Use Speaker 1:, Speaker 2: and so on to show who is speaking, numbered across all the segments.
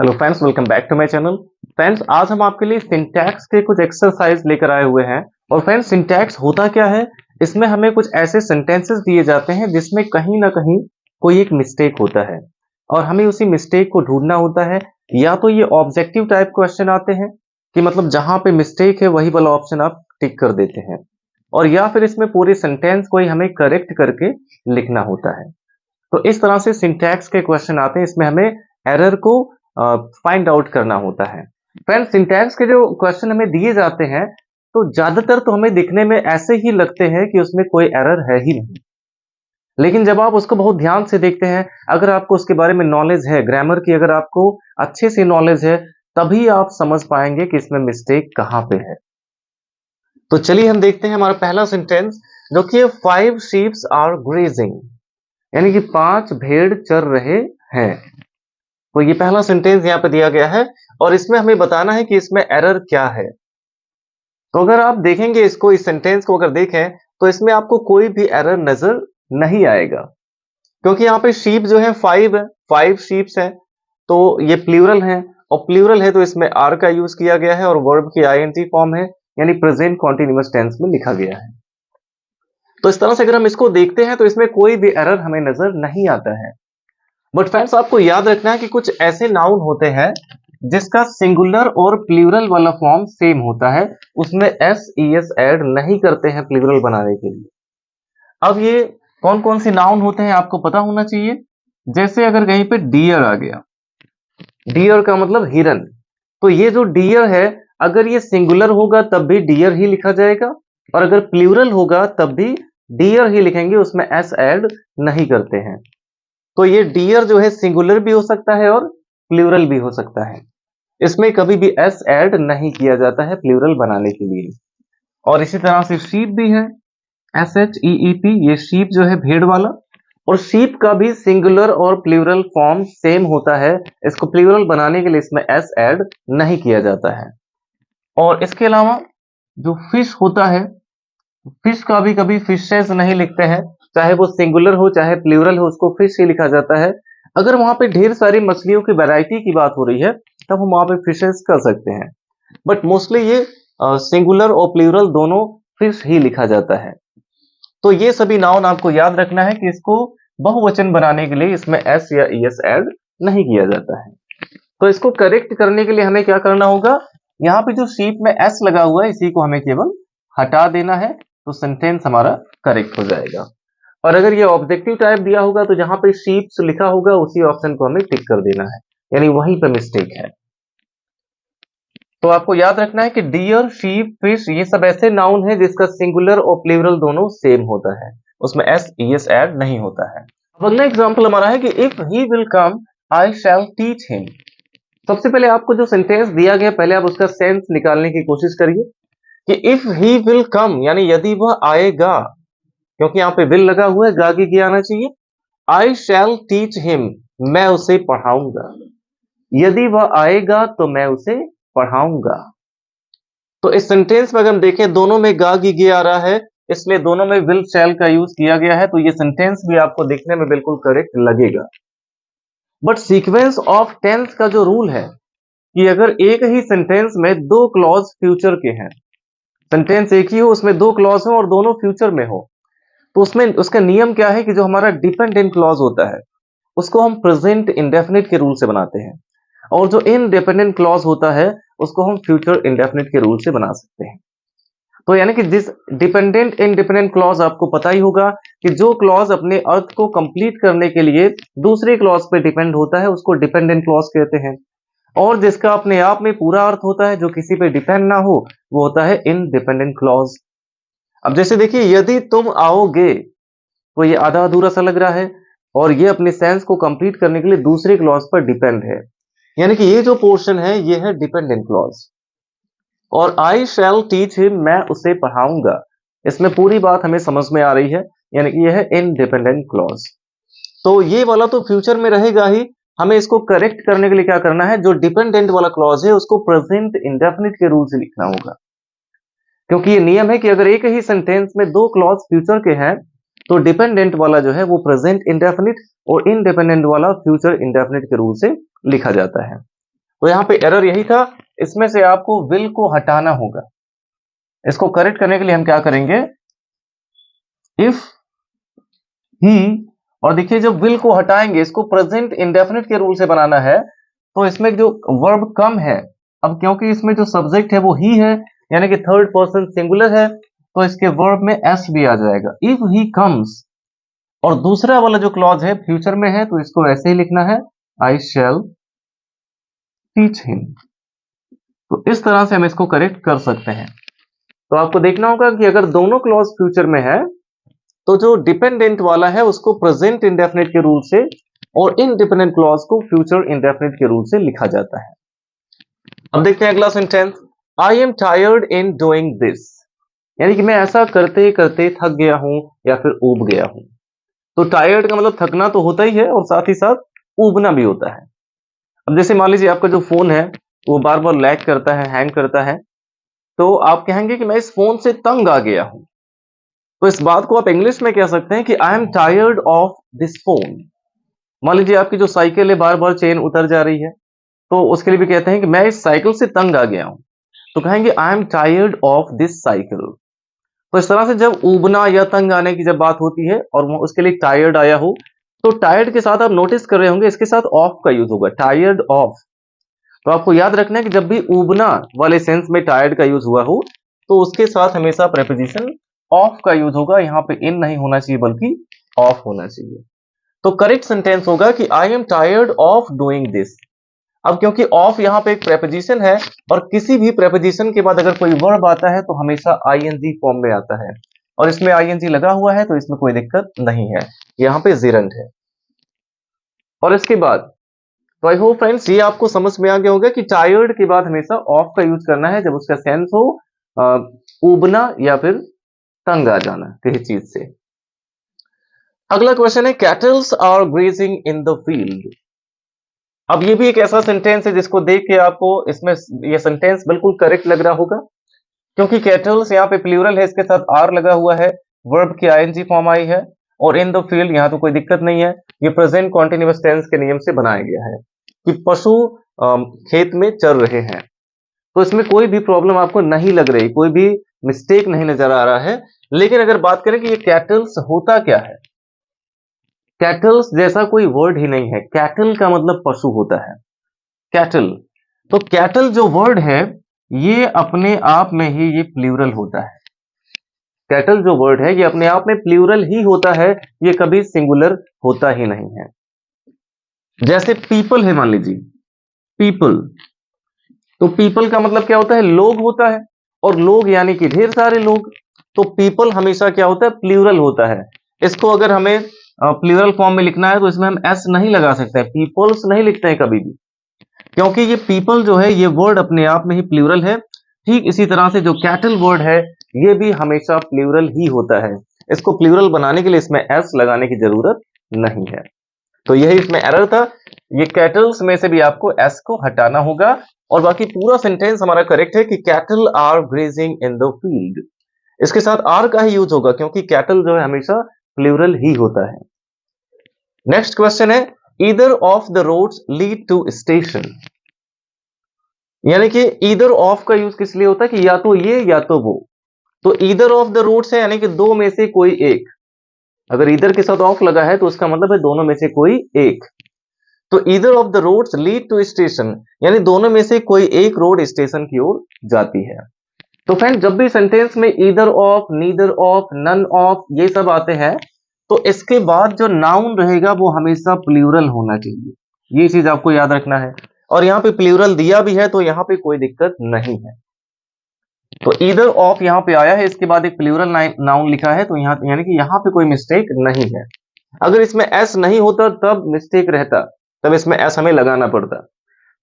Speaker 1: Hello friends, welcome back to my channel. Friends, आज हम आपके लिए सिंटैक्स के कुछ एक्सरसाइज लेकर आए हुए हैं। और फ्रेंड्स, सिंटैक्स होता क्या है? इसमें हमें कुछ ऐसे सेंटेंसेस दिए जाते हैं जिसमें कहीं ना कहीं कोई एक मिस्टेक होता है और हमें उसी मिस्टेक को ढूंढना होता है। या तो ये ऑब्जेक्टिव टाइप क्वेश्चन आते हैं कि मतलब जहां पे मिस्टेक है वही वाला ऑप्शन आप टिक कर देते हैं, और या फिर इसमें पूरे सेंटेंस को ही हमें करेक्ट करके लिखना होता है। तो इस तरह से सिंटैक्स के क्वेश्चन आते हैं, इसमें हमें एरर को फाइंड आउट करना होता है। फ्रेंड्स, सिंटैक्स के जो क्वेश्चन हमें दिए जाते हैं तो ज्यादातर तो हमें दिखने में ऐसे ही लगते हैं कि उसमें कोई एरर है ही नहीं, लेकिन जब आप उसको बहुत ध्यान से देखते हैं, अगर आपको उसके बारे में नॉलेज है, ग्रामर की अगर आपको अच्छे से नॉलेज है, तभी आप समझ पाएंगे कि इसमें मिस्टेक कहां पे है। तो चलिए हम देखते हैं हमारा पहला सेंटेंस, जो कि 5 शीप्स आर ग्रेजिंग, यानी कि 5 भेड़ चर रहे हैं। तो ये पहला सेंटेंस यहाँ पे दिया गया है और इसमें हमें बताना है कि इसमें एरर क्या है। तो अगर आप देखेंगे इसको, इस सेंटेंस को अगर देखें तो इसमें आपको कोई भी एरर नजर नहीं आएगा, क्योंकि यहाँ पे शीप जो है 5 है, 5 शीप्स है, तो ये प्लूरल है, और प्लूरल है तो इसमें आर का यूज किया गया है और वर्ब की आईएनजी फॉर्म है, यानी प्रेजेंट कॉन्टिन्यूअस टेंस में लिखा गया है। तो इस तरह से अगर हम इसको देखते हैं तो इसमें कोई भी एरर हमें नजर नहीं आता है। बट फ्रेंड्स, आपको याद रखना है कि कुछ ऐसे नाउन होते हैं जिसका सिंगुलर और प्लूरल वाला फॉर्म सेम होता है, उसमें एस ई एस ऐड नहीं करते हैं प्लूरल बनाने के लिए। अब ये कौन कौन से नाउन होते हैं आपको पता होना चाहिए। जैसे अगर कहीं पे डियर आ गया, डियर का मतलब हिरन, तो ये जो डियर है, अगर ये सिंगुलर होगा तब भी डियर ही लिखा जाएगा, और अगर प्लूरल होगा तब भी डियर ही लिखेंगे, उसमें एस ऐड नहीं करते हैं। तो ये डियर जो है सिंगुलर भी हो सकता है और प्लूरल भी हो सकता है, इसमें कभी भी एस ऐड नहीं किया जाता है प्लूरल बनाने के लिए। और इसी तरह से शीप भी है, S H E E P, ये शीप जो है भेड़ वाला, और शीप का भी सिंगुलर और प्लूरल फॉर्म सेम होता है, इसको प्लूरल बनाने के लिए इसमें एस ऐड नहीं किया जाता है। और इसके अलावा जो फिश होता है, फिश का भी कभी फिशेस नहीं लिखते हैं, चाहे वो सिंगुलर हो चाहे प्लूरल हो, उसको फिश ही लिखा जाता है। अगर वहां पे ढेर सारी मछलियों की वैरायटी की बात हो रही है तब हम वहां पे फिशेस कर सकते हैं, बट मोस्टली ये सिंगुलर और प्लूरल दोनों फिश ही लिखा जाता है। तो ये सभी नाउन आपको याद रखना है कि इसको बहुवचन बनाने के लिए इसमें एस या ई एस ऐड नहीं किया जाता है। तो इसको करेक्ट करने के लिए हमें क्या करना होगा, यहाँ पे जो शीप में एस लगा हुआ है इसी को हमें केवल हटा देना है, तो सेंटेंस हमारा करेक्ट हो जाएगा। और अगर ये ऑब्जेक्टिव टाइप दिया होगा तो जहां पे शीप्स लिखा होगा उसी ऑप्शन को हमें टिक कर देना है, यानी वहीं पे मिस्टेक है। तो आपको याद रखना है कि डियर, शीप, फिश, ये सब ऐसे नाउन है जिसका सिंगुलर और प्लूरल दोनों सेम होता है, उसमें एस ई एस ऐड नहीं होता है। अब अगला एग्जाम्पल हमारा है कि if he will come I shall teach him. सबसे पहले आपको जो सेंटेंस दिया गया, पहले आप उसका सेंस निकालने की कोशिश करिए कि इफ ही विल कम यानी यदि वह आएगा, क्योंकि यहाँ पे विल लगा हुआ है, गा की आना चाहिए। आई शैल टीच हिम, मैं उसे पढ़ाऊंगा, यदि वह आएगा तो मैं उसे पढ़ाऊंगा। तो इस सेंटेंस में अगर हम देखें दोनों में गा की आ रहा है, इसलिए दोनों में विल शैल का यूज किया गया है, तो ये सेंटेंस भी आपको देखने में बिल्कुल करेक्ट लगेगा। बट सीक्वेंस ऑफ टेंस का जो रूल है कि अगर एक ही सेंटेंस में दो क्लॉज फ्यूचर के हैं, सेंटेंस एक ही हो उसमें दो क्लॉज हो और दोनों फ्यूचर में हो, तो उसमें उसका नियम क्या है कि जो हमारा डिपेंडेंट क्लॉज होता है उसको हम प्रेजेंट इंडेफिनिट के रूल से बनाते हैं, और जो इनडिपेंडेंट क्लॉज होता है उसको हम फ्यूचर इंडेफिनिट के रूल से बना सकते हैं। तो यानी कि जिस डिपेंडेंट इंडिपेंडेंट क्लॉज आपको पता ही होगा कि जो क्लॉज अपने अर्थ को कंप्लीट करने के लिए दूसरे क्लॉज पे डिपेंड होता है उसको डिपेंडेंट क्लॉज कहते हैं, और जिसका अपने आप में पूरा अर्थ होता है जो किसी पे डिपेंड ना हो वो होता है इनडिपेंडेंट क्लॉज। अब जैसे देखिए, यदि तुम आओगे, तो ये आधा अधूरा सा लग रहा है और ये अपने सेंस को कंप्लीट करने के लिए दूसरे क्लॉज पर डिपेंड है, यानी कि ये जो पोर्शन है ये है डिपेंडेंट क्लॉज। और आई शैल टीच हिम, मैं उसे पढ़ाऊंगा, इसमें पूरी बात हमें समझ में आ रही है, यानी कि यह है इनडिपेंडेंट क्लॉज। तो ये वाला तो फ्यूचर में रहेगा ही, हमें इसको करेक्ट करने के लिए क्या करना है, जो डिपेंडेंट वाला क्लॉज है उसको प्रेजेंट इंडेफिनिट के रूल से लिखना होगा, क्योंकि ये नियम है कि अगर एक ही सेंटेंस में दो क्लॉज फ्यूचर के हैं तो डिपेंडेंट वाला जो है वो प्रेजेंट इंडेफिनिट और इनडिपेंडेंट वाला फ्यूचर इंडेफिनिट के रूल से लिखा जाता है। तो यहाँ पे एरर यही था, इसमें से आपको विल को हटाना होगा। इसको करेक्ट करने के लिए हम क्या करेंगे, इफ ही, और देखिए जब विल को हटाएंगे, इसको प्रेजेंट इंडेफिनिट के रूल से बनाना है, तो इसमें जो वर्ब कम है, अब क्योंकि इसमें जो सब्जेक्ट है वो ही है, यानी कि थर्ड पर्सन सिंगुलर है, तो इसके वर्ब में एस भी आ जाएगा, इफ ही कम्स। और दूसरा वाला जो क्लॉज है फ्यूचर में है, तो इसको ऐसे ही लिखना है, आई शैल टीच हिम। तो इस तरह से हम इसको करेक्ट कर सकते हैं। तो आपको देखना होगा कि अगर दोनों क्लॉज फ्यूचर में है, तो जो डिपेंडेंट वाला है उसको प्रेजेंट इंडेफिनिट के रूल से, और इनडिपेंडेंट क्लॉज को फ्यूचर इंडेफिनिट के रूल से लिखा जाता है। अब देखते हैं अगला sentence, I am tired in doing this, यानी कि मैं ऐसा करते करते थक गया हूं या फिर ऊब गया हूं। तो टायर्ड का मतलब थकना तो होता ही है, और साथ ही साथ ऊबना भी होता है। अब जैसे मान लीजिए आपका जो फोन है वो बार बार लैग करता है, हैंग करता है, तो आप कहेंगे कि मैं इस फोन से तंग आ गया हूं। तो इस बात को आप इंग्लिश में कह सकते हैं कि I am tired of this phone. मान लीजिए आपकी जो साइकिल है बार बार चेन उतर जा रही है, तो उसके लिए भी कहते हैं कि मैं इस साइकिल से तंग आ गया हूं, तो कहेंगे I am tired of this cycle. तो इस तरह से जब ऊबना या तंग आने की जब बात होती है और वो उसके लिए टायर्ड आया हो, तो टायर्ड के साथ आप नोटिस कर रहे होंगे इसके साथ ऑफ का यूज होगा, टायर्ड ऑफ। तो आपको याद रखना है कि जब भी ऊबना वाले सेंस में टायर्ड का यूज हुआ हो, तो उसके साथ हमेशा प्रेपोजिशन ऑफ का यूज होगा। यहाँ पे इन नहीं होना चाहिए बल्कि ऑफ होना चाहिए। तो करेक्ट सेंटेंस होगा कि I am tired of doing this. अब क्योंकि ऑफ यहाँ पे एक प्रेपोजिशन है, और किसी भी प्रेपोजिशन के बाद अगर कोई वर्ब आता है तो हमेशा आईएनजी फॉर्म में आता है, और इसमें आईएनजी लगा हुआ है, तो इसमें कोई दिक्कत नहीं है, यहाँ पे जिरंट है। और इसके बाद, तो आई होप फ्रेंड्स ये आपको समझ में आ गया होगा कि टायर्ड के बाद हमेशा ऑफ का यूज करना है जब उसका सेंस हो ऊबना या फिर तंग आ जाना किसी चीज से। अगला क्वेश्चन है, cattles are grazing in the field. अब ये भी एक ऐसा सेंटेंस है जिसको देख के आपको इसमें ये सेंटेंस बिल्कुल करेक्ट लग रहा होगा, क्योंकि कैटल्स यहाँ पे प्लूरल है, इसके साथ आर लगा हुआ है, वर्ब की आईएनजी फॉर्म आई है, और इन द फील्ड यहाँ तो कोई दिक्कत नहीं है, ये प्रेजेंट कॉन्टिन्यूअस टेंस के नियम से बनाया गया है कि पशु खेत में चर रहे हैं। तो इसमें कोई भी प्रॉब्लम आपको नहीं लग रही, कोई भी मिस्टेक नहीं नजर आ रहा है। लेकिन अगर बात करें कि ये कैटल्स होता क्या है, कैटल्स जैसा कोई वर्ड ही नहीं है। कैटल का मतलब पशु होता है, कैटल। तो कैटल जो वर्ड है ये अपने आप में ही ये प्लूरल होता है। कैटल जो वर्ड है ये अपने आप में प्लूरल ही होता है, ये कभी सिंगुलर होता ही नहीं है। जैसे पीपल है, मान लीजिए पीपल, तो पीपल का मतलब क्या होता है, लोग होता है, और लोग यानी कि ढेर सारे लोग। तो पीपल हमेशा क्या होता है, प्लूरल होता है। इसको अगर हमें प्लूरल फॉर्म में लिखना है तो इसमें हम एस नहीं लगा सकते, पीपल्स नहीं लिखते हैं कभी भी, क्योंकि ये पीपल जो है ये वर्ड अपने आप में ही प्लूरल है। ठीक इसी तरह से जो कैटल वर्ड है ये भी हमेशा प्लूरल ही होता है। इसको प्लूरल बनाने के लिए इसमें एस लगाने की जरूरत नहीं है। तो यही इसमें एरर था, ये कैटल्स में से भी आपको एस को हटाना होगा, और बाकी पूरा सेंटेंस हमारा करेक्ट है कि cattle are grazing in the field. इसके साथ आर का ही यूज होगा क्योंकि कैटल जो है हमेशा प्लूरल ही होता है। नेक्स्ट क्वेश्चन है, either of the roads lead to station. यानी कि ईदर ऑफ का यूज किस लिए होता है कि या तो ये या तो वो। तो ईदर ऑफ द रूट्स है यानी कि दो में से कोई एक। अगर ईदर के साथ ऑफ लगा है तो उसका मतलब है दोनों में से कोई एक। तो either of the roads lead to station, यानी दोनों में से कोई एक रोड स्टेशन की ओर जाती है। तो फ्रेंड जब भी सेंटेंस में either of, neither of, none of ये सब आते हैं, तो इसके बाद जो नाउन रहेगा वो हमेशा प्लूरल होना चाहिए। ये चीज आपको याद रखना है, और यहाँ पे प्लूरल दिया भी है तो यहाँ पे कोई दिक्कत नहीं है। तो ईदर ऑफ यहाँ पे आया है, इसके बाद एक प्लूरल नाउन लिखा है, तो यहाँ यानी कि यहाँ पे कोई मिस्टेक नहीं है। अगर इसमें एस नहीं होता तब मिस्टेक रहता, तब इसमें एस हमें लगाना पड़ता,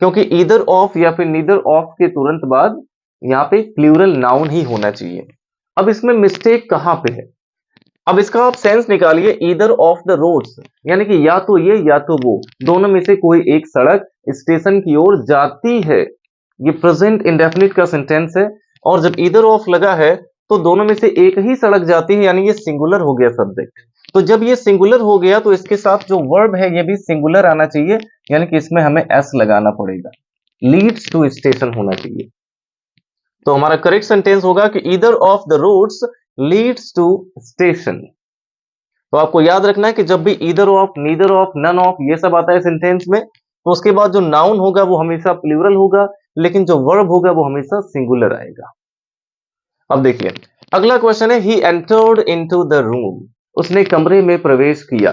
Speaker 1: क्योंकि ईदर ऑफ या फिर नीदर ऑफ के तुरंत बाद यहाँ पे प्लूरल नाउन ही होना चाहिए। अब इसमें मिस्टेक कहाँ पे है, अब इसका आप सेंस निकालिए। ईदर ऑफ द रोड्स यानी कि या तो ये या तो वो, दोनों में से कोई एक सड़क स्टेशन की ओर जाती है। ये प्रेजेंट इंडेफिनिट का सेंटेंस है, और जब ईदर ऑफ लगा है तो दोनों में से एक ही सड़क जाती है, यानी ये सिंगुलर हो गया सब्जेक्ट। तो जब ये सिंगुलर हो गया तो इसके साथ जो वर्ब है ये भी सिंगुलर आना चाहिए, यानी कि इसमें हमें एस लगाना पड़ेगा। लीड्स टू स्टेशन होना चाहिए। तो हमारा करेक्ट सेंटेंस होगा कि either of the routes leads to station. तो आपको याद रखना है कि जब भी either of, neither of, none of ये सब आता है सेंटेंस में, तो उसके बाद जो नाउन होगा वो हमेशा प्लूरल होगा, लेकिन जो वर्ब होगा वो हमेशा सिंगुलर आएगा। अब देखिए अगला क्वेश्चन है, he entered into the room, उसने कमरे में प्रवेश किया।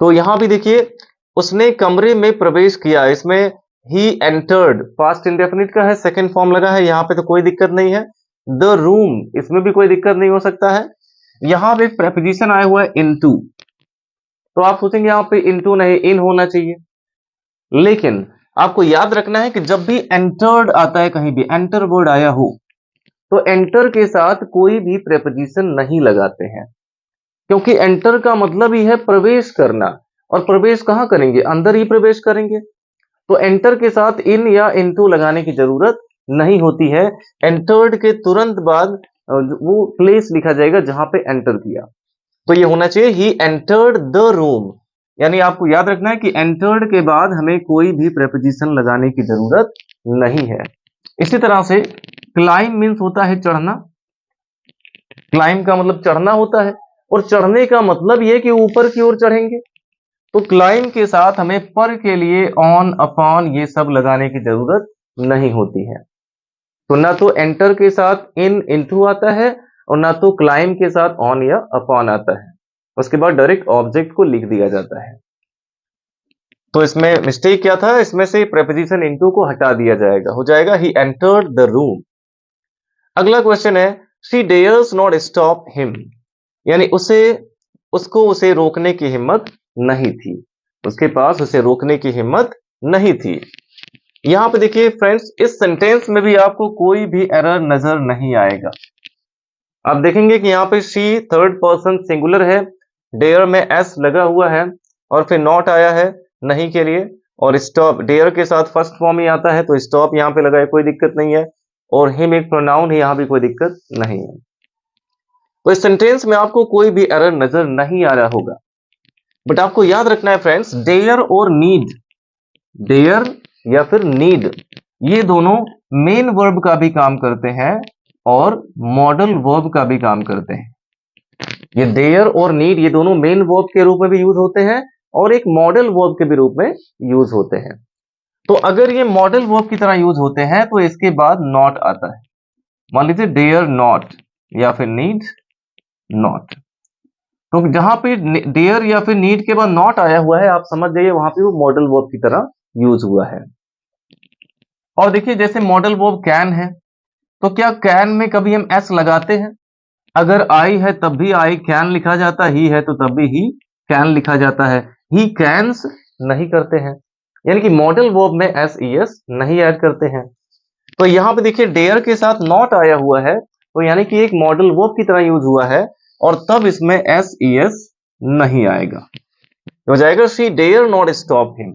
Speaker 1: तो यहां भी देखिए उसने कमरे में प्रवेश किया, इसमें ही एंटर्ड पास्ट इंडेफिनिट का है, सेकंड फॉर्म लगा है, यहां पे तो कोई दिक्कत नहीं है। द रूम, इसमें भी कोई दिक्कत नहीं हो सकता है। यहां पे एक प्रेपोजिशन आया हुआ है इनटू, तो आप सोचेंगे यहां पे इनटू नहीं, इन होना चाहिए, लेकिन आपको याद रखना है कि जब भी एंटर्ड आता है, कहीं भी एंटर वर्ड आया हो, तो एंटर के साथ कोई भी प्रेपोजिशन नहीं लगाते हैं, क्योंकि एंटर का मतलब ही है प्रवेश करना, और प्रवेश कहां करेंगे, अंदर ही प्रवेश करेंगे। तो एंटर के साथ इन या इनटू लगाने की जरूरत नहीं होती है। एंटर्ड के तुरंत बाद वो प्लेस लिखा जाएगा जहां पे एंटर किया, तो ये होना चाहिए ही एंटर्ड द रूम। यानी आपको याद रखना है कि एंटर्ड के बाद हमें कोई भी प्रेपोजिशन लगाने की जरूरत नहीं है। इसी तरह से क्लाइम मीन्स होता है चढ़ना, क्लाइम का मतलब चढ़ना होता है, और चढ़ने का मतलब यह कि ऊपर की ओर चढ़ेंगे। तो क्लाइम के साथ हमें पर के लिए ऑन, अपॉन ये सब लगाने की जरूरत नहीं होती है। तो ना तो एंटर के साथ इन, इनटू आता है, और ना तो क्लाइम के साथ ऑन या अपॉन आता है। उसके बाद डायरेक्ट ऑब्जेक्ट को लिख दिया जाता है। तो इसमें मिस्टेक क्या था, इसमें से प्रेपोजिशन इनटू को हटा दिया जाएगा, हो जाएगा ही एंटर्ड द रूम। अगला क्वेश्चन है, she dares not stop him, यानी उसे रोकने की हिम्मत नहीं थी, उसके पास उसे रोकने की हिम्मत नहीं थी। यहां पे देखिए फ्रेंड्स, इस सेंटेंस में भी आपको कोई भी एरर नजर नहीं आएगा। आप देखेंगे कि यहाँ पे शी थर्ड पर्सन सिंगुलर है, डेयर में एस लगा हुआ है, और फिर नॉट आया है नहीं के लिए, और स्टॉप डेयर के साथ फर्स्ट फॉर्म ही आता है, तो स्टॉप यहाँ पे लगा है, कोई दिक्कत नहीं है, और हिम एक प्रोनाउन है, यहाँ भी कोई दिक्कत नहीं है। तो इस सेंटेंस में आपको कोई भी एरर नजर नहीं आ रहा होगा। बट आपको याद रखना है फ्रेंड्स, डेयर और नीड, डेयर या फिर नीड, ये दोनों मेन वर्ब का भी काम करते हैं और मॉडल वर्ब का भी काम करते हैं। ये डेयर और नीड ये दोनों मेन वर्ब के रूप में भी यूज होते हैं और एक मॉडल वर्ब के भी रूप में यूज होते हैं। तो अगर ये मॉडल वर्ब की तरह यूज होते हैं तो इसके बाद नॉट आता है। मान लीजिए डेयर नॉट या फिर नीड नॉट, तो जहां पे डेयर या फिर नीड के बाद नॉट आया हुआ है, आप समझ जाइए वहां पे वो मॉडल वर्ब की तरह यूज हुआ है। और देखिए जैसे मॉडल वर्ब कैन है, तो क्या कैन में कभी हम एस लगाते हैं? अगर आई है तब भी आई कैन लिखा जाता है, ही है तो तब भी ही कैन लिखा जाता है, ही कैन्स नहीं करते हैं, यानी कि मॉडल वर्ब में एस ई एस नहीं ऐड करते हैं। तो यहां पे देखिए डेयर के साथ नॉट आया हुआ है, तो यानी कि एक मॉडल वर्ब की तरह यूज हुआ है, और तब इसमें एस ई एस नहीं आएगा, हो जाएगा she dare not stop him.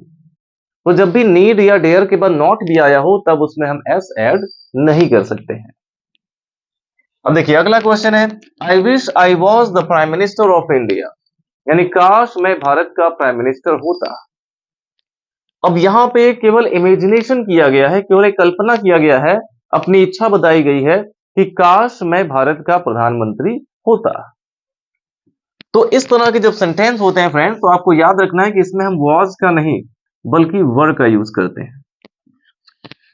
Speaker 1: तो जब भी नीड या डेयर के बाद नॉट भी आया हो तब उसमें हम एस ऐड नहीं कर सकते हैं। अब देखिए अगला क्वेश्चन है, I wish I was the prime minister of India, यानी काश मैं भारत का प्राइम मिनिस्टर होता। अब यहां पे केवल इमेजिनेशन किया गया है, केवल एक कल्पना किया गया है, अपनी इच्छा बताई गई है कि काश मैं भारत का प्रधानमंत्री होता। तो इस तरह के जब सेंटेंस होते हैं फ्रेंड्स, तो आपको याद रखना है कि इसमें हम वॉज का नहीं बल्कि वर का यूज करते हैं।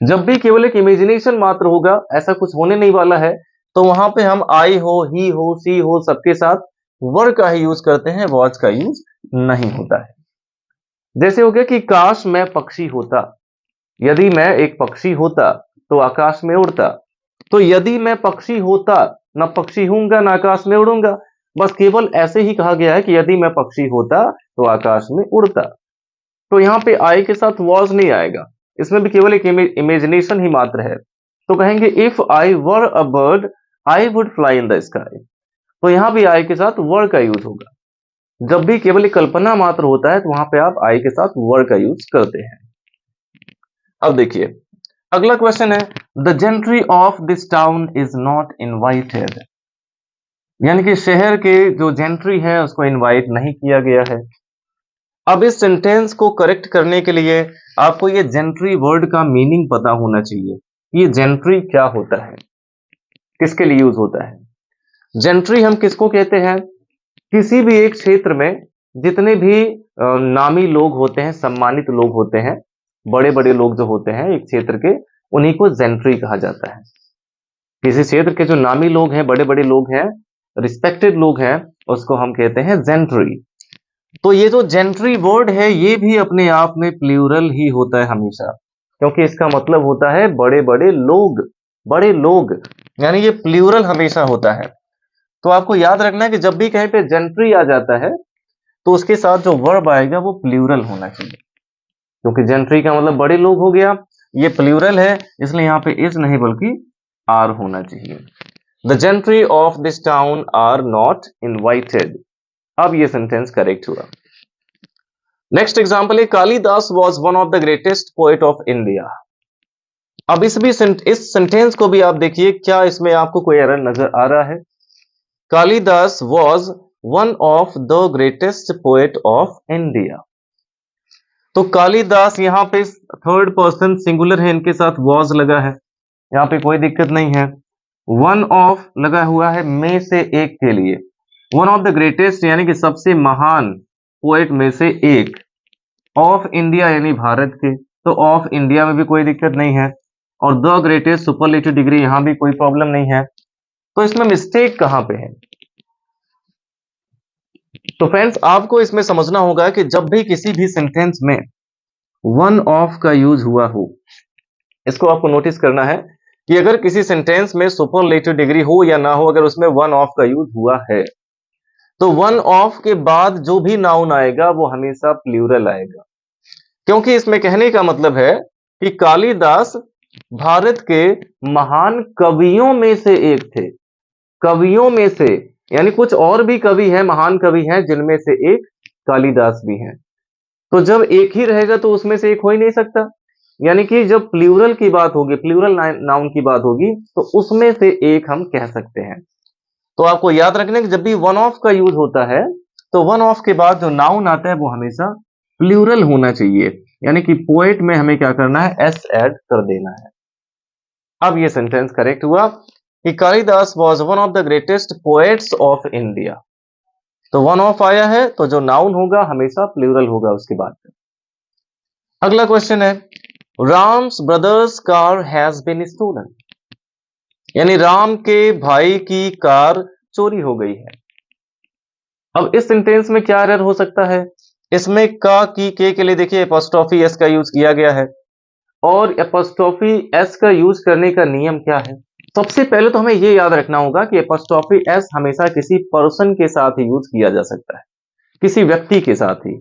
Speaker 1: जब भी केवल एक इमेजिनेशन मात्र होगा, ऐसा कुछ होने नहीं वाला है, तो वहां पे हम आई हो, ही हो, सी हो, सबके साथ वर का ही यूज करते हैं, वॉज का यूज नहीं होता है। जैसे हो गया कि काश मैं पक्षी होता, यदि मैं एक पक्षी होता तो आकाश में उड़ता। तो यदि मैं पक्षी होता, ना पक्षी हूंगा ना आकाश में उड़ूंगा, बस केवल ऐसे ही कहा गया है कि यदि मैं पक्षी होता तो आकाश में उड़ता। तो यहाँ पे आई के साथ वॉज नहीं आएगा, इसमें भी केवल एक इमेजिनेशन ही मात्र है। तो कहेंगे if I were a bird I would fly in the sky. तो यहां भी आई के साथ वर का यूज होगा। जब भी केवल एक कल्पना मात्र होता है तो वहां पे आप आई के साथ वर का यूज करते हैं। अब देखिए अगला क्वेश्चन है, the gentry of this town is not invited, यानी कि शहर के जो जेंट्री है उसको इनवाइट नहीं किया गया है। अब इस सेंटेंस को करेक्ट करने के लिए आपको ये जेंट्री वर्ड का मीनिंग पता होना चाहिए। ये जेंट्री क्या होता है, किसके लिए यूज होता है। जेंट्री हम किसको कहते हैं, किसी भी एक क्षेत्र में जितने भी नामी लोग होते हैं, सम्मानित लोग होते हैं, बड़े बड़े लोग जो होते हैं एक क्षेत्र के, उन्हीं को जेंट्री कहा जाता है। किसी क्षेत्र के जो नामी लोग हैं, बड़े बड़े लोग हैं, रिस्पेक्टेड लोग हैं, उसको हम कहते हैं जेंट्री। तो ये जो जेंट्री वर्ड है ये भी अपने आप में प्लूरल ही होता है हमेशा, क्योंकि इसका मतलब होता है बड़े बड़े लोग, बड़े लोग, यानी ये प्लूरल हमेशा होता है। तो आपको याद रखना है कि जब भी कहीं पे जेंट्री आ जाता है तो उसके साथ जो वर्ब आएगा वो प्लूरल होना चाहिए, क्योंकि जेंट्री का मतलब बड़े लोग हो गया, ये प्लूरल है, इसलिए यहाँ पे इज नहीं बल्कि आर होना चाहिए। The gentry of this town are not invited. अब ये सेंटेंस करेक्ट हुआ। नेक्स्ट एग्जांपल है, Kalidas was one of the greatest poet of India. अब इस सेंटेंस को भी आप देखिए, क्या इसमें आपको कोई एरर नजर आ रहा है। Kalidas was one of the greatest poet of India. तो कालिदास यहाँ पे थर्ड पर्सन सिंगुलर है, इनके साथ वॉज लगा है, यहाँ पे कोई दिक्कत नहीं है। वन ऑफ लगा हुआ है में से एक के लिए, वन ऑफ द ग्रेटेस्ट यानी कि सबसे महान पोएट में से एक, ऑफ इंडिया यानी भारत के, तो ऑफ इंडिया में भी कोई दिक्कत नहीं है, और द ग्रेटेस्ट सुपरलेटिव डिग्री यहां भी कोई प्रॉब्लम नहीं है। तो इसमें मिस्टेक कहां पे है। तो फ्रेंड्स आपको इसमें समझना होगा कि जब भी किसी भी सेंटेंस में वन ऑफ का यूज हुआ हो, इसको आपको नोटिस करना है कि अगर किसी सेंटेंस में सुपरलेटिव डिग्री हो या ना हो, अगर उसमें वन ऑफ का यूज हुआ है तो वन ऑफ के बाद जो भी नाउन आएगा वो हमेशा प्लूरल आएगा, क्योंकि इसमें कहने का मतलब है कि कालिदास भारत के महान कवियों में से एक थे। कवियों में से यानी कुछ और भी कवि हैं, महान कवि हैं, जिनमें से एक कालिदास भी हैं। तो जब एक ही रहेगा तो उसमें से एक हो ही नहीं सकता, यानी कि जब प्लूरल की बात होगी, प्लूरल नाउन की बात होगी, तो उसमें से एक हम कह सकते हैं। तो आपको याद रखना कि जब भी वन ऑफ का यूज होता है तो वन ऑफ के बाद जो नाउन आता है वो हमेशा प्लूरल होना चाहिए, यानी कि पोएट में हमें क्या करना है, एस ऐड कर देना है। अब ये सेंटेंस करेक्ट हुआ कि Kalidas was one of the greatest poets of India. तो वन ऑफ आया है तो जो नाउन होगा हमेशा प्लूरल होगा उसके बाद। अगला क्वेश्चन है, Ram's brothers car has been stolen, यानी राम के भाई की कार चोरी हो गई है। अब इस सेंटेंस में क्या एरर हो सकता है, इसमें का की के लिए देखिए एपोस्ट्रोफी एस का यूज किया गया है, और एपोस्ट्रोफी एस का यूज करने का नियम क्या है। सबसे पहले तो हमें यह याद रखना होगा कि एपोस्ट्रोफी एस हमेशा किसी पर्सन के साथ ही यूज किया जा सकता है, किसी व्यक्ति के साथ ही।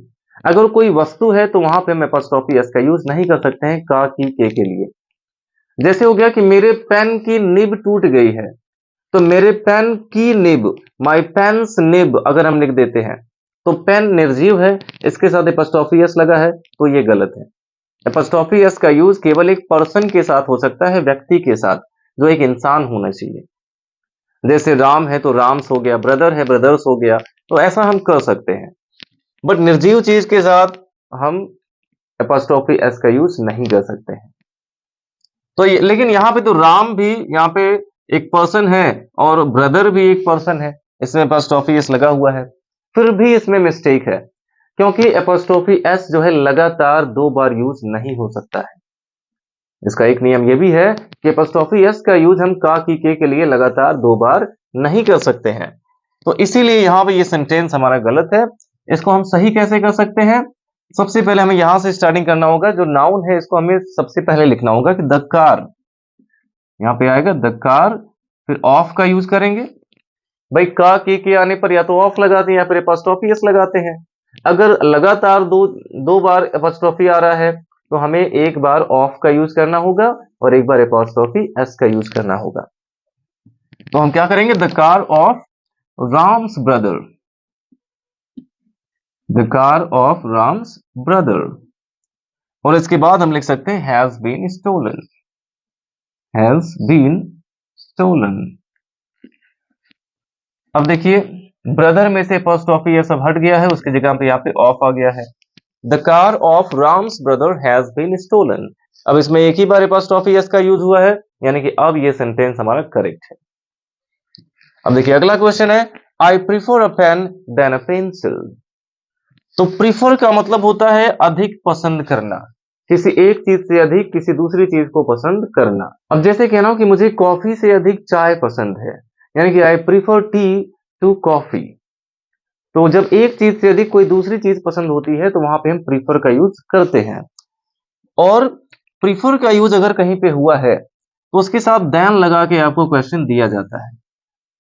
Speaker 1: अगर कोई वस्तु है तो वहां पे हम एपोस्ट्रोफी एस का यूज नहीं कर सकते हैं का की के लिए। जैसे हो गया कि मेरे पेन की निब टूट गई है, तो मेरे पेन की निब, माई पेन्स निब अगर हम लिख देते हैं तो पेन निर्जीव है, इसके साथ एपोस्ट्रोफी एस लगा है, तो ये गलत है। एपोस्ट्रोफी एस का यूज केवल एक पर्सन के साथ हो सकता है, व्यक्ति के साथ, जो एक इंसान होना चाहिए। जैसे राम है तो राम्स हो गया, ब्रदर है ब्रदर्स हो गया, तो ऐसा हम कर सकते हैं। बट निर्जीव चीज के साथ हम एपोस्ट्रोफी एस का यूज नहीं कर सकते हैं। तो लेकिन यहाँ पे तो राम भी यहाँ पे एक पर्सन है और ब्रदर भी एक पर्सन है, इसमें एपोस्ट्रोफी एस लगा हुआ है, फिर भी इसमें मिस्टेक है, क्योंकि एपोस्ट्रोफी एस जो है लगातार दो बार यूज नहीं हो सकता है। इसका एक नियम यह भी है कि एपोस्ट्रोफी एस का यूज हम का की के लिए लगातार दो बार नहीं कर सकते हैं। तो इसीलिए यहाँ पे ये सेंटेंस हमारा गलत है। इसको हम सही कैसे कर सकते हैं, सबसे पहले हमें यहां से स्टार्टिंग करना होगा, जो नाउन है इसको हमें सबसे पहले लिखना होगा कि द कार, यहाँ पे आएगा द कार, फिर ऑफ का यूज करेंगे। भाई का के आने पर या तो ऑफ लगाते हैं या फिर एपोस्ट्रोफी एस लगाते हैं। अगर लगातार दो बार एपोस्ट्रोफी आ रहा है तो हमें एक बार ऑफ का यूज करना होगा और एक बार एपोस्ट्रोफी एस का यूज करना होगा। तो हम क्या करेंगे, the car of Ram's brother, the car of Ram's brother, और इसके बाद हम लिख सकते हैं has been stolen, has been stolen. अब देखिए ब्रदर में से एपोस्ट्रोफी ये सब हट गया है, उसकी जगह पे यहाँ पे ऑफ आ गया है, the car of Ram's brother has been stolen. अब इसमें एक ही बार एपॉस्ट्रोफी एस का यूज हुआ है, यानी कि अब ये सेंटेंस हमारा करेक्ट है। अब देखिए अगला क्वेश्चन है, I prefer a pen than a pencil. तो प्रीफर का मतलब होता है अधिक पसंद करना, किसी एक चीज से अधिक किसी दूसरी चीज को पसंद करना। अब जैसे कहना हो कि मुझे कॉफी से अधिक चाय पसंद है, यानी कि I prefer tea to coffee. तो जब एक चीज से अधिक कोई दूसरी चीज पसंद होती है तो वहां पे हम प्रीफर का यूज करते हैं। और प्रीफर का यूज अगर कहीं पे हुआ है तो उसके साथ देन लगा के आपको क्वेश्चन दिया जाता है।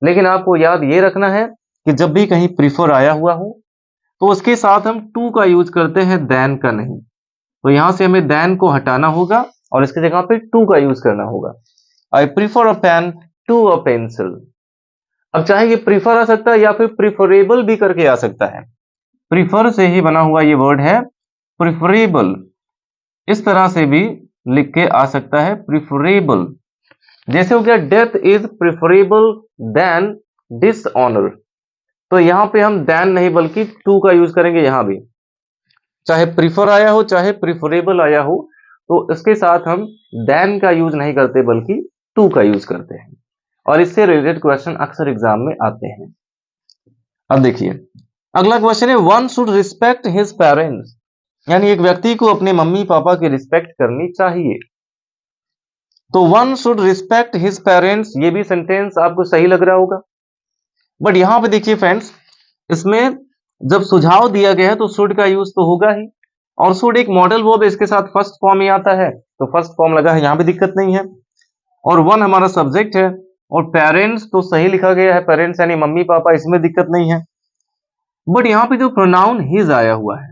Speaker 1: लेकिन आपको याद ये रखना है कि जब भी कहीं प्रीफर आया हुआ हो तो उसके साथ हम टू का यूज करते हैं, देन का नहीं। तो यहां से हमें देन को हटाना होगा और इसकी जगह पे टू का यूज करना होगा। I prefer a pen to a pencil. अब चाहे ये प्रीफर आ सकता है या फिर प्रिफरेबल भी करके आ सकता है। प्रीफर से ही बना हुआ ये वर्ड है प्रिफरेबल, इस तरह से भी लिख के आ सकता है प्रिफरेबल। जैसे हो गया death is preferable than dishonour. तो यहां पे हम देन नहीं बल्कि टू का यूज करेंगे। यहां भी चाहे प्रीफर आया हो चाहे प्रिफरेबल आया हो तो इसके साथ हम देन का यूज नहीं करते बल्कि टू का यूज करते हैं। और इससे रिलेटेड क्वेश्चन अक्सर एग्जाम में आते हैं। अब देखिए अगला क्वेश्चन है, one should respect his parents. यानी एक व्यक्ति को अपने मम्मी पापा की रिस्पेक्ट करनी चाहिए। तो one should respect his parents, ये भी सेंटेंस आपको सही लग रहा होगा। बट यहां पे देखिए फ्रेंड्स, इसमें जब सुझाव दिया गया है तो शुड का यूज तो होगा ही, और शुड एक मॉडल वर्ब इसके साथ फर्स्ट फॉर्म ही आता है तो फर्स्ट फॉर्म लगा है, यहां भी दिक्कत नहीं है। और वन हमारा सब्जेक्ट है और पेरेंट्स तो सही लिखा गया है, पेरेंट्स यानी मम्मी पापा, इसमें दिक्कत नहीं है। बट यहां पे जो प्रोनाउन हिज आया हुआ है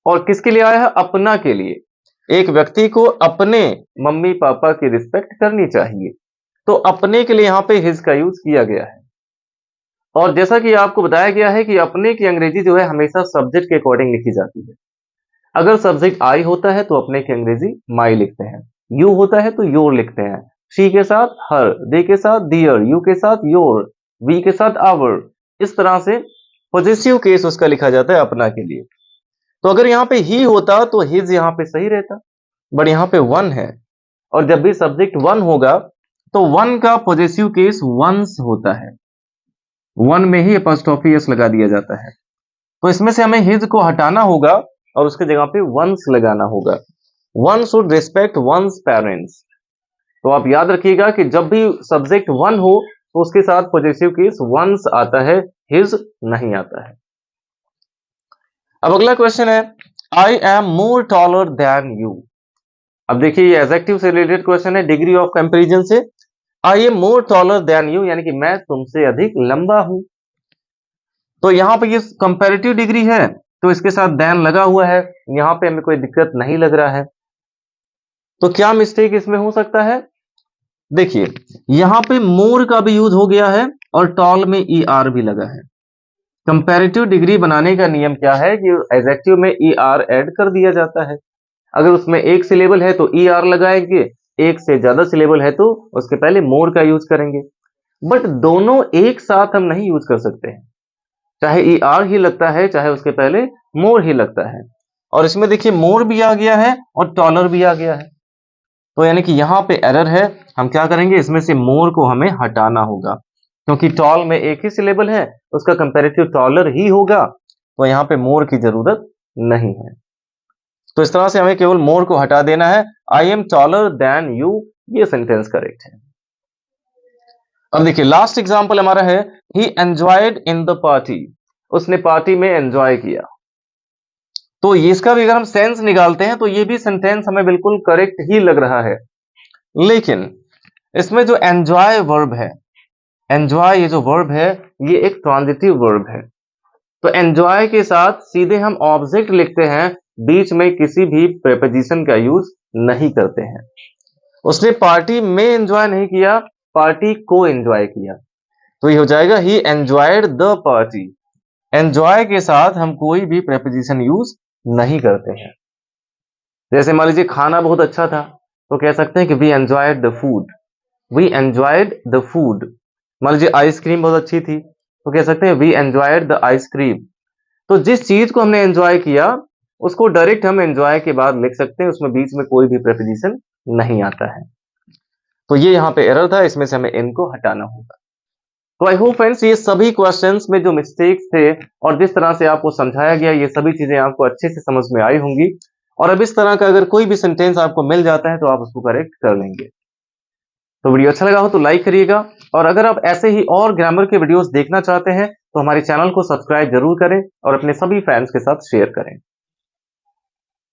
Speaker 1: और किसके लिए आया है, अपना के लिए। एक व्यक्ति को अपने मम्मी पापा की रिस्पेक्ट करनी चाहिए, तो अपने के लिए यहां पे हिज का यूज किया गया है। और जैसा कि आपको बताया गया है कि अपने की अंग्रेजी जो है हमेशा सब्जेक्ट के अकॉर्डिंग लिखी जाती है। अगर सब्जेक्ट आई होता है तो अपने की अंग्रेजी माई लिखते हैं, यू होता है तो योर लिखते हैं, शी के साथ हर, दे के साथ दियर, यू के साथ योर, वी के साथ आवर। इस तरह से पॉजेसिव केस उसका लिखा जाता है अपना के लिए। तो अगर यहाँ पे ही होता तो हिज यहाँ पे सही रहता, बट यहाँ पे वन है और जब भी सब्जेक्ट वन होगा तो वन का पॉजेसिव केस वंस होता है, वन में ही अपॉस्ट्रोफी एस लगा दिया जाता है। तो इसमें से हमें हिज को हटाना होगा और उसके जगह पे वंस लगाना होगा। One should respect one's parents. तो आप याद रखिएगा कि जब भी सब्जेक्ट वन हो तो उसके साथ पॉजेसिव केस वंस आता है, हिज नहीं आता है। अब अगला क्वेश्चन है, I am more taller than you. अब देखिए ये एडजेक्टिव से रिलेटेड क्वेश्चन है, डिग्री ऑफ कंपैरिजन से। I am more taller than you यानी कि मैं तुमसे अधिक लंबा हूं। तो यहां पे ये कंपैरेटिव डिग्री है तो इसके साथ देन लगा हुआ है, यहां पे हमें कोई दिक्कत नहीं लग रहा है। तो क्या मिस्टेक इसमें हो सकता है, देखिए यहां पे मोर का भी यूज हो गया है और टॉल में ई आर भी लगा है। कंपैरेटिव डिग्री बनाने का नियम क्या है कि एडजेक्टिव में ई आर ऐड कर दिया जाता है। अगर उसमें एक सिलेबल है तो ई आर लगाएंगे, एक से ज्यादा सिलेबल है तो उसके पहले मोर का यूज करेंगे। बट दोनों एक साथ हम नहीं यूज कर सकते हैं, चाहे ई आर ही लगता है चाहे उसके पहले मोर ही लगता है। और इसमें देखिए मोर भी आ गया है और टॉलर भी आ गया है, तो यानी कि यहां पे एरर है। हम क्या करेंगे, इसमें से मोर को हमें हटाना होगा, क्योंकि टॉल में एक ही सिलेबल है, उसका कंपैरेटिव टॉलर ही होगा, तो यहां पे मोर की जरूरत नहीं है। तो इस तरह से हमें केवल मोर को हटा देना है। I am taller than you, ये सेंटेंस करेक्ट है। अब देखिए लास्ट एग्जांपल हमारा है, ही एंजॉयड इन द पार्टी। उसने पार्टी में एंजॉय किया। तो इसका भी अगर हम सेंस निकालते हैं तो ये भी सेंटेंस हमें बिल्कुल करेक्ट ही लग रहा है। लेकिन इसमें जो एंजॉय वर्ब है, एंजॉय ये जो वर्ब है ये एक ट्रांजिटिव वर्ब है। तो एंजॉय के साथ सीधे हम ऑब्जेक्ट लिखते हैं, बीच में किसी भी प्रीपोजिशन का यूज नहीं करते हैं। उसने पार्टी में एंजॉय नहीं किया, पार्टी को एंजॉय किया, तो ये हो जाएगा ही एंजॉयड द पार्टी। एंजॉय के साथ हम कोई भी प्रीपोजिशन यूज नहीं करते हैं। जैसे मान लीजिए खाना बहुत अच्छा था तो कह सकते हैं कि we enjoyed the food, we enjoyed the food. मान लीजिए आइसक्रीम बहुत अच्छी थी तो कह सकते हैं वी एंजॉयड द आइसक्रीम। तो जिस चीज को हमने एंजॉय किया उसको डायरेक्ट हम एंजॉय के बाद लिख सकते हैं, उसमें बीच में कोई भी प्रेपोजिशन नहीं आता है। तो ये यहाँ पे एरर था, इसमें से हमें इन को हटाना होगा। तो आई होप फ्रेंड्स ये सभी क्वेश्चंस में जो मिस्टेक्स थे और जिस तरह से आपको समझाया गया, ये सभी चीजें आपको अच्छे से समझ में आई होंगी। और अब इस तरह का अगर कोई भी सेंटेंस आपको मिल जाता है तो आप उसको करेक्ट कर लेंगे। तो वीडियो अच्छा लगा हो तो लाइक करिएगा, और अगर आप ऐसे ही और ग्रामर के वीडियोस देखना चाहते हैं तो हमारे चैनल को सब्सक्राइब जरूर करें और अपने सभी फ्रेंड्स के साथ शेयर करें।